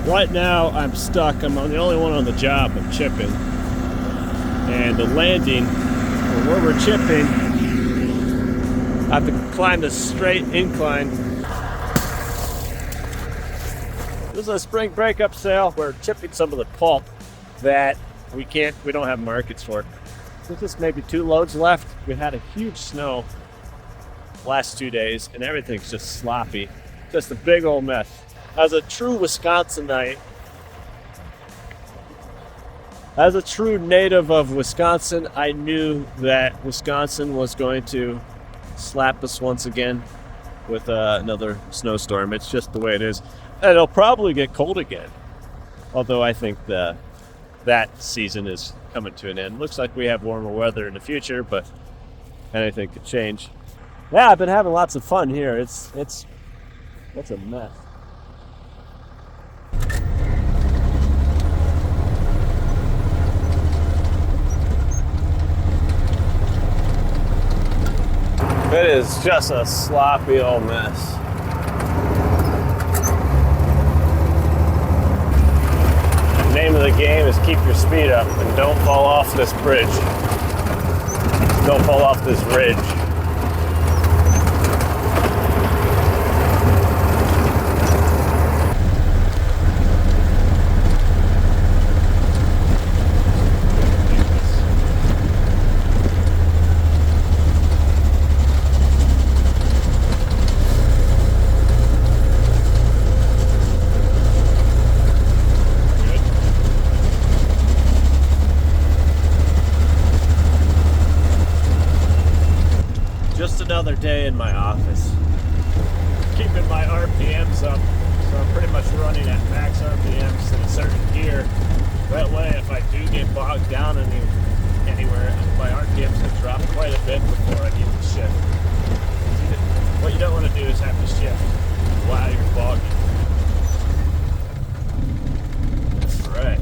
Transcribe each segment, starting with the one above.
Right now, I'm stuck. I'm the only one on the job of chipping. And the landing, where we're chipping, I have to climb this straight incline. This is a spring breakup sale. We're chipping some of the pulp that we don't have markets for. There's just maybe 2 loads left. We had a huge snow last 2 days and everything's just sloppy. Just a big old mess. As a true Wisconsinite, as a true native of Wisconsin, I knew that Wisconsin was going to slap us once again with another snowstorm. It's just the way it is. And it'll probably get cold again. Although I think that season is coming to an end. Looks like we have warmer weather in the future, but anything could change. Yeah, I've been having lots of fun here. It's a mess. It is just a sloppy old mess. The name of the game is keep your speed up and don't fall off this bridge. Don't fall off this ridge. Another day in my office. Keeping my RPMs up, so I'm pretty much running at max RPMs in a certain gear. That way, if I do get bogged down anywhere, my RPMs have dropped quite a bit before I need to shift. What you don't want to do is have to shift while you're bogging. Alright.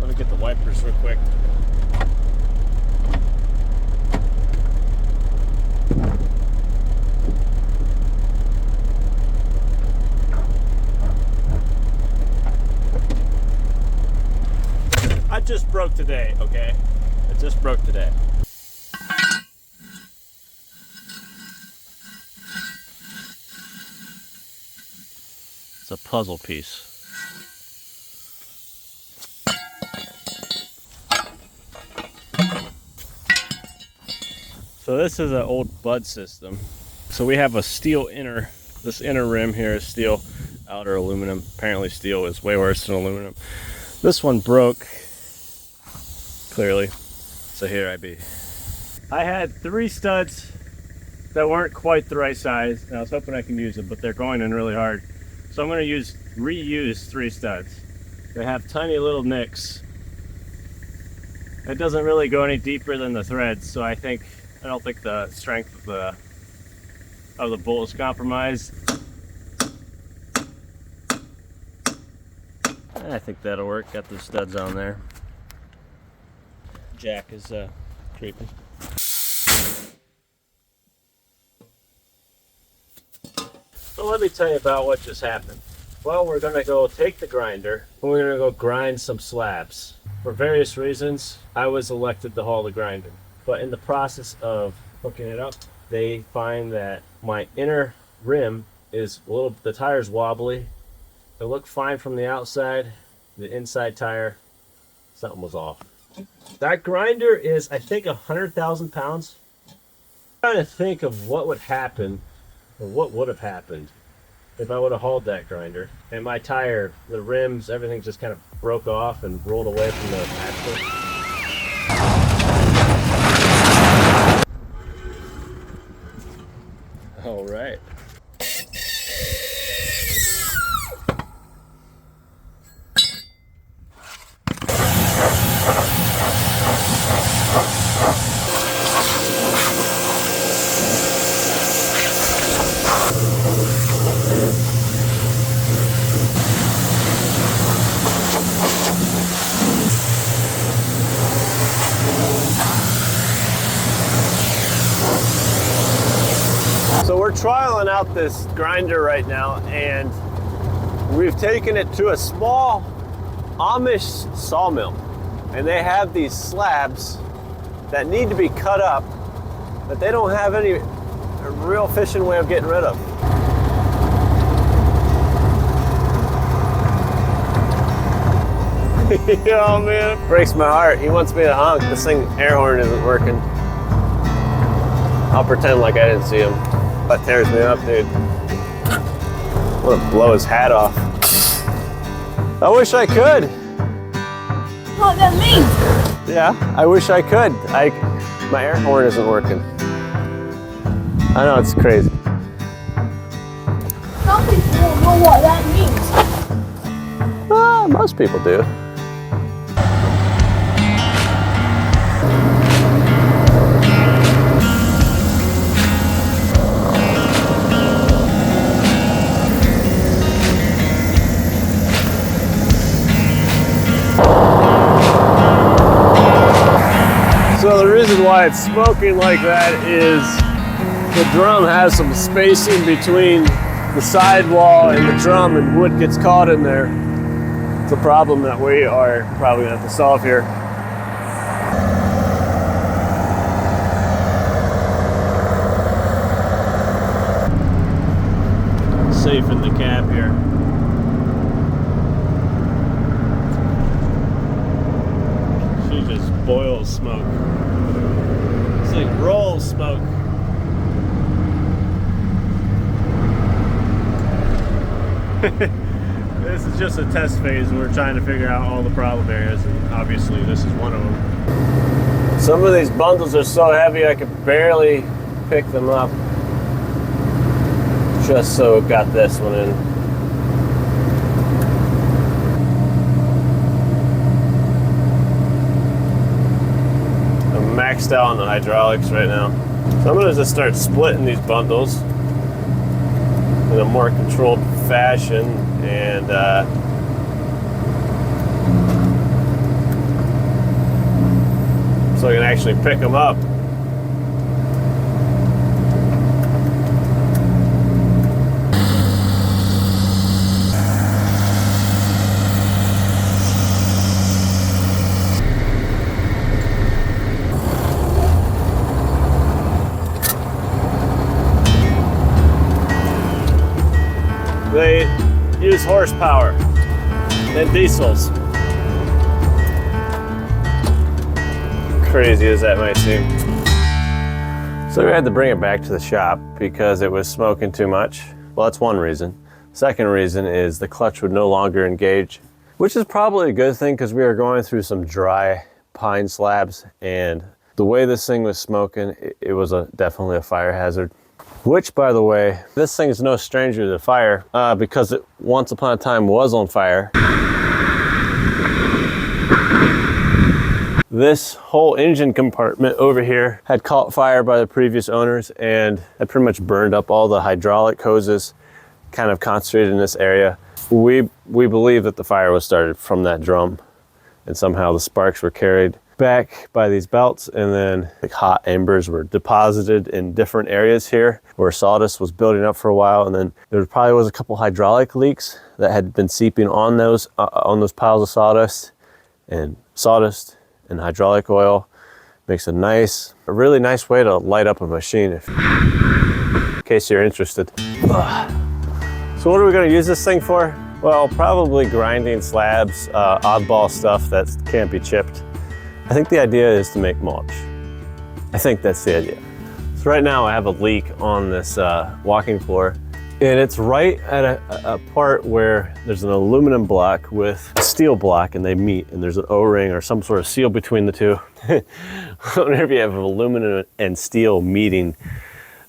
Let me get the wipers real quick. I just broke today, okay? It just broke today. It's a puzzle piece. So this is an old bud system. So we have a steel inner. This inner rim here is steel, outer aluminum. Apparently steel is way worse than aluminum. This one broke. Clearly. So here I be. I had 3 studs that weren't quite the right size, and I was hoping I can use them, but they're going in really hard. So I'm going to reuse 3 studs. They have tiny little nicks. It doesn't really go any deeper than the threads, so I don't think the strength of the bolt is compromised. I think that'll work. Got the studs on there. Jack is creeping. So let me tell you about what just happened. Well, we're going to go take the grinder and we're going to go grind some slabs. For various reasons, I was elected to haul the grinder. But in the process of hooking it up, they find that my inner rim is the tire's wobbly. It looked fine from the outside. The inside tire, something was off. That grinder is, I think, 100,000 pounds. I'm trying to think of what would happen, or what would have happened if I would have hauled that grinder. And my tire, the rims, everything just kind of broke off and rolled away from the axle. All right. So we're trialing out this grinder right now, and We've taken it to a small Amish sawmill, and they have these slabs that need to be cut up that they don't have any real efficient way of getting rid of. Oh man, breaks my heart. He wants me to honk. This thing air horn isn't working. I'll pretend like I didn't see him. That tears me up, dude. I want to blow his hat off. I wish I could. What that means? Yeah, I wish I could. My air horn isn't working. I know, it's crazy. Some people don't know what that means. Well, most people do. So the reason why it's smoking like that is the drum has some spacing between the sidewall and the drum, and wood gets caught in there. It's a problem that we are probably gonna have to solve here. Safe in the cab here. She just boils smoke. It's like roll smoke. This is just a test phase. We're trying to figure out all the problem areas, and obviously this is one of them. Some of these bundles are so heavy I could barely pick them up. Just so it got this one in. I'm maxed out on the hydraulics right now. So I'm gonna just start splitting these bundles in a more controlled fashion, and so I can actually pick them up. They use horsepower and diesels. Crazy as that might seem. So we had to bring it back to the shop because it was smoking too much. Well, that's one reason. Second reason is the clutch would no longer engage, which is probably a good thing because we are going through some dry pine slabs, and the way this thing was smoking, it was definitely a fire hazard. Which, by the way, this thing is no stranger to fire because it once upon a time was on fire. This whole engine compartment over here had caught fire by the previous owners, and had pretty much burned up all the hydraulic hoses kind of concentrated in this area. We believe that the fire was started from that drum, and somehow the sparks were carried back by these belts, and then like hot embers were deposited in different areas here where sawdust was building up for a while, and then there probably was a couple hydraulic leaks that had been seeping on those piles of sawdust, and hydraulic oil makes a really nice way to light up a machine, in case you're interested. So what are we going to use this thing for? Well, probably grinding slabs, oddball stuff that can't be chipped. I think the idea is to make mulch. I think that's the idea. So right now I have a leak on this walking floor, and it's right at a part where there's an aluminum block with a steel block, and they meet, and there's an O-ring or some sort of seal between the two. Whenever you have aluminum and steel meeting,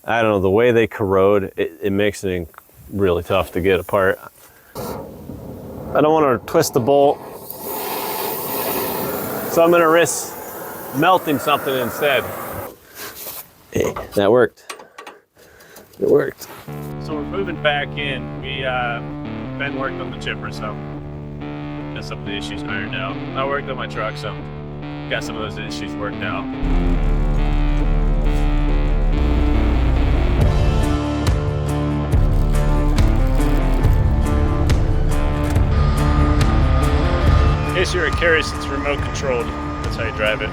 I don't know, the way they corrode, it makes it really tough to get apart. I don't want to twist the bolt, so I'm going to risk melting something instead. Hey, that worked. It worked. So we're moving back in. Ben worked on the chipper, so got some of the issues ironed out. I worked on my truck, so got some of those issues worked out. case you were curious, it's remote controlled. That's how you drive it.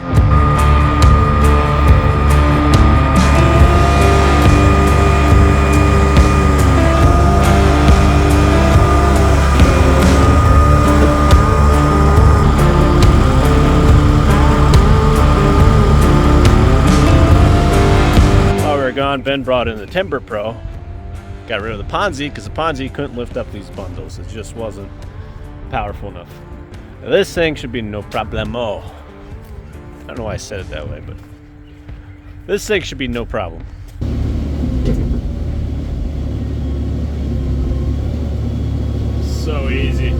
While we were gone, Ben brought in the Timber Pro. Got rid of the Ponzi because the Ponzi couldn't lift up these bundles. It just wasn't powerful enough. Now this thing should be no problemo. I don't know why I said it that way, but this thing should be no problem. So easy.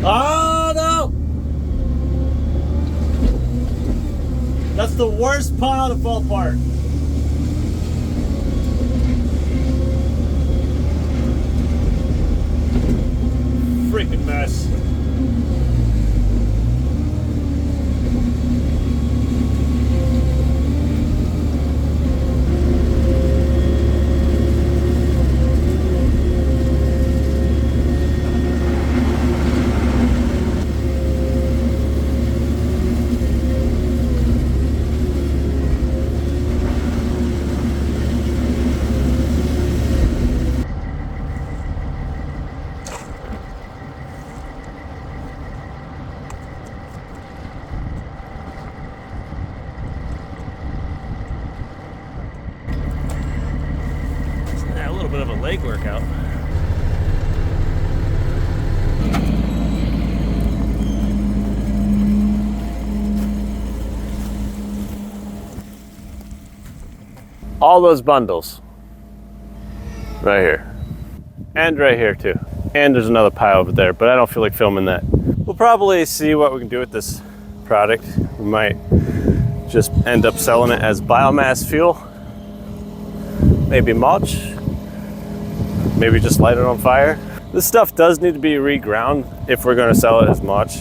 Oh no! That's the worst pile to fall apart. Freaking mess. A little bit of a leg workout. All those bundles right here and right here too, and there's another pile over there, but I don't feel like filming that. We'll probably see what we can do with this product. We might just end up selling it as biomass fuel, maybe mulch, maybe just light it on fire. This stuff does need to be reground if we're going to sell it as mulch.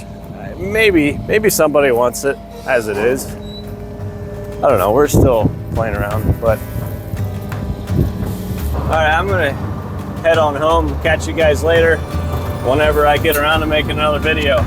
Maybe somebody wants it as it is. I don't know, we're still playing around, but all right, I'm gonna head on home. Catch you guys later whenever I get around to making another video.